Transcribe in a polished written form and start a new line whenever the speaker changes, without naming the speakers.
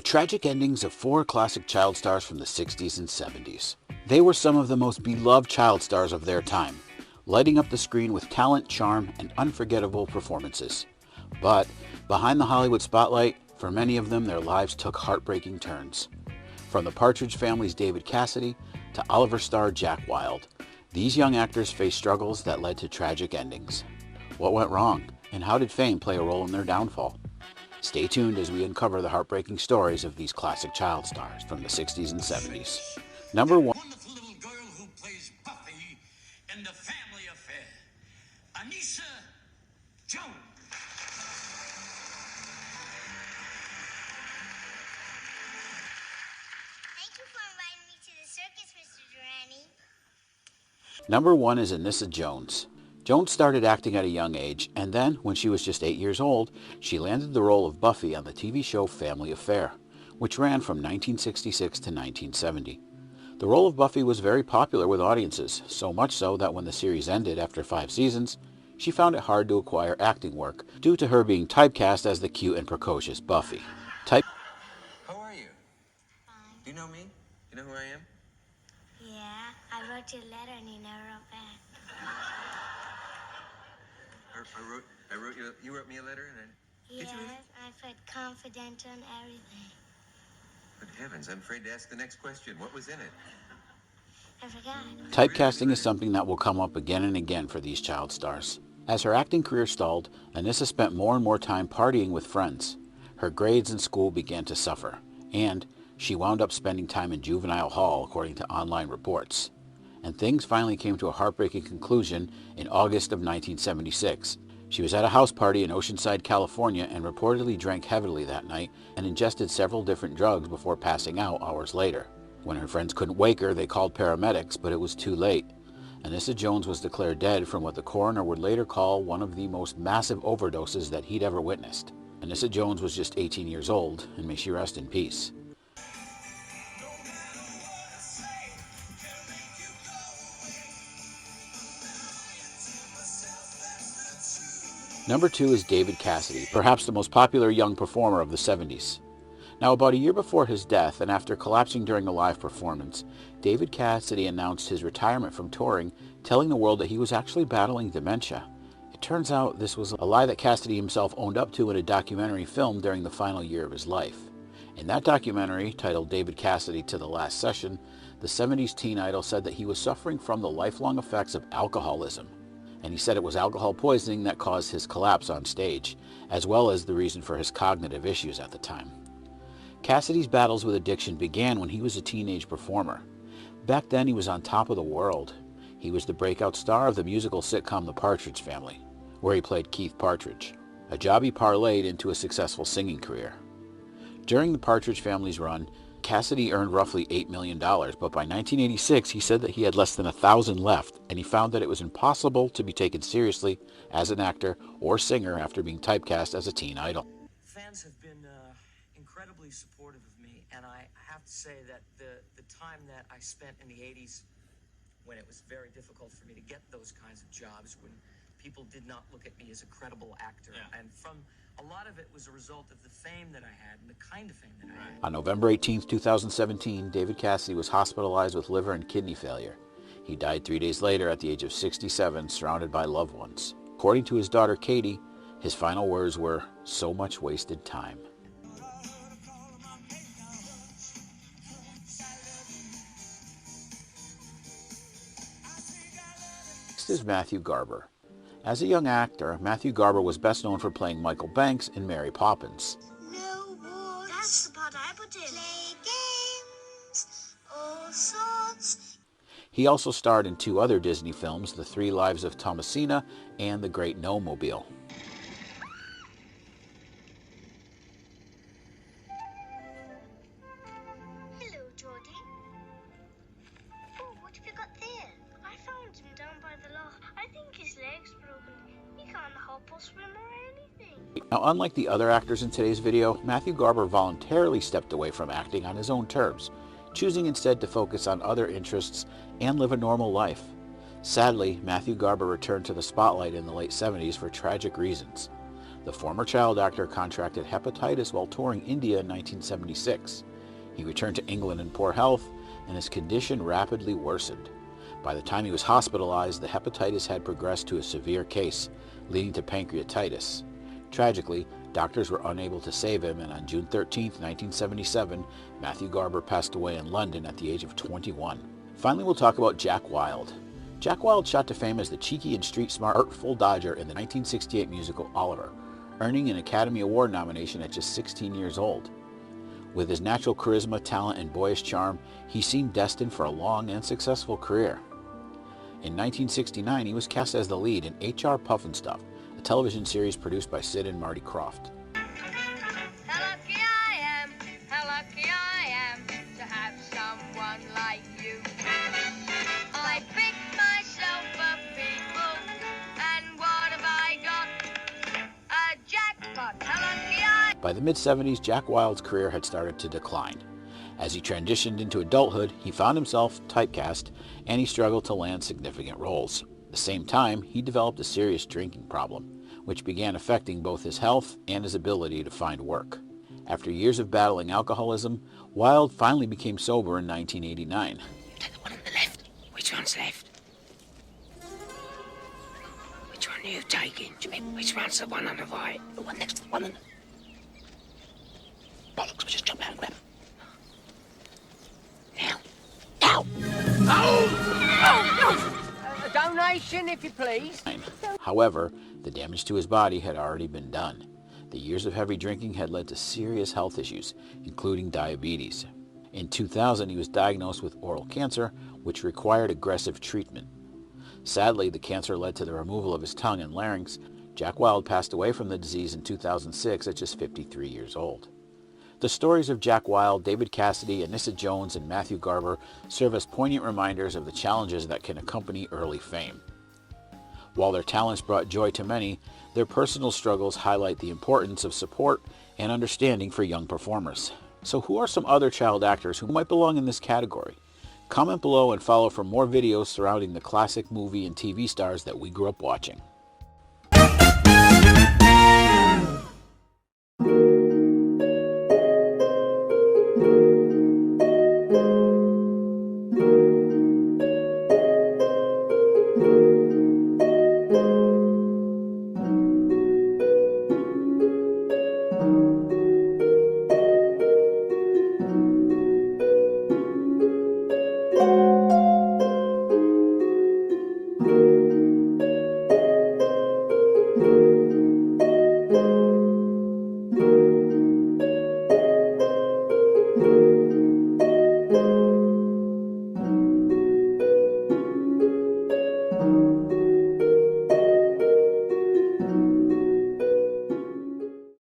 The tragic endings of four classic child stars from the 60s and 70s. They were some of the most beloved child stars of their time, lighting up the screen with talent, charm, and unforgettable performances. But behind the Hollywood spotlight, for many of them, their lives took heartbreaking turns. From the Partridge Family's David Cassidy to Oliver star Jack Wilde, these young actors faced struggles that led to tragic endings. What went wrong, and how did fame play a role in their downfall? Stay tuned as we uncover the heartbreaking stories of these classic child stars from the 60s and 70s. Number 1.
Wonderful little girl who plays Buffy in The Family Affair, Anissa Jones.
Thank you for inviting me to the circus, Mr. Durrani.
Number 1 is Anissa Jones. Jones started acting at a young age, and then, when she was just 8 years old, she landed the role of Buffy on the TV show Family Affair, which ran from 1966 to 1970. The role of Buffy was very popular with audiences, so much so that when the series ended after 5 seasons, she found it hard to acquire acting work due to her being typecast as the cute and precocious Buffy.
How are you?
Fine.
Do you know me? You know who I am?
Yeah, I wrote you a letter and you never wrote back.
You wrote me a letter and then...
Yes,
Did you really?
I put confidential and everything.
Good heavens, I'm afraid to ask the next question. What was in it?
I forgot.
Typecasting is something that will come up again and again for these child stars. As her acting career stalled, Anissa spent more and more time partying with friends. Her grades in school began to suffer, and she wound up spending time in juvenile hall, according to online reports. And things finally came to a heartbreaking conclusion in August of 1976. She was at a house party in Oceanside, California, and reportedly drank heavily that night and ingested several different drugs before passing out hours later. When her friends couldn't wake her, they called paramedics, but it was too late. Anissa Jones was declared dead from what the coroner would later call one of the most massive overdoses that he'd ever witnessed. Anissa Jones was just 18 years old, and may she rest in peace. Number 2 is David Cassidy, perhaps the most popular young performer of the 70s. Now, about a year before his death, and after collapsing during a live performance, David Cassidy announced his retirement from touring, telling the world that he was actually battling dementia. It turns out this was a lie that Cassidy himself owned up to in a documentary filmed during the final year of his life. In that documentary, titled David Cassidy to the Last Session, the 70s teen idol said that he was suffering from the lifelong effects of alcoholism. And he said it was alcohol poisoning that caused his collapse on stage, as well as the reason for his cognitive issues at the time. Cassidy's battles with addiction began when he was a teenage performer. Back then he was on top of the world. He was the breakout star of the musical sitcom The Partridge Family, where he played Keith Partridge, a job he parlayed into a successful singing career. During the Partridge Family's run, Cassidy earned roughly $8 million, but by 1986 he said that he had less than 1,000 left, and he found that it was impossible to be taken seriously as an actor or singer after being typecast as a teen idol.
Fans have been incredibly supportive of me, and I have to say that the time that I spent in the 80s, when it was very difficult for me to get those kinds of jobs, when people did not look at me as a credible actor, and from a lot of it was a result of the fame that I had and the kind of fame that I had.
On November 18, 2017, David Cassidy was hospitalized with liver and kidney failure. He died 3 days later at the age of 67, surrounded by loved ones. According to his daughter Katie, his final words were, "So much wasted time." Next is Matthew Garber. As a young actor, Matthew Garber was best known for playing Michael Banks in Mary Poppins.
No war. That's the part I put in. Play games, all sorts.
He also starred in 2 other Disney films, The 3 Lives of Thomasina and The Great No-Mobile.
Hello, Geordie. Oh, what have you got there? I found him down by the loch. I think his leg's broken. He can't hop or swim or anything.
Now, unlike the other actors in today's video, Matthew Garber voluntarily stepped away from acting on his own terms, choosing instead to focus on other interests and live a normal life. Sadly, Matthew Garber returned to the spotlight in the late 70s for tragic reasons. The former child actor contracted hepatitis while touring India in 1976. He returned to England in poor health, and his condition rapidly worsened. By the time he was hospitalized, the hepatitis had progressed to a severe case, leading to pancreatitis. Tragically, doctors were unable to save him, and on June 13, 1977, Matthew Garber passed away in London at the age of 21. Finally, we'll talk about Jack Wilde. Jack Wilde shot to fame as the cheeky and street-smart Artful Dodger in the 1968 musical Oliver, earning an Academy Award nomination at just 16 years old. With his natural charisma, talent, and boyish charm, he seemed destined for a long and successful career. In 1969, he was cast as the lead in H.R. Pufnstuf, a television series produced by Sid and Marty Krofft.
How lucky I am to have someone like you. I pick myself up, people, and what have I got? A jackpot. How lucky I am.
By the mid-70s, Jack Wilde's career had started to decline. As he transitioned into adulthood, he found himself typecast, and he struggled to land significant roles. At the same time, he developed a serious drinking problem, which began affecting both his health and his ability to find work. After years of battling alcoholism, Wilde finally became sober in 1989.
Take the one on the left. Which one's left? Which one are you taking, Jimmy? Which one's the one on the right? The one next to the one on the... Bollocks, we just jump out and grab him. Now.
A donation, if you please.
However, the damage to his body had already been done. The years of heavy drinking had led to serious health issues, including diabetes. In 2000, he was diagnosed with oral cancer, which required aggressive treatment. Sadly, the cancer led to the removal of his tongue and larynx. Jack Wilde passed away from the disease in 2006 at just 53 years old. The stories of Jack Wilde, David Cassidy, Anissa Jones, and Matthew Garber serve as poignant reminders of the challenges that can accompany early fame. While their talents brought joy to many, their personal struggles highlight the importance of support and understanding for young performers. So who are some other child actors who might belong in this category? Comment below and follow for more videos surrounding the classic movie and TV stars that we grew up watching.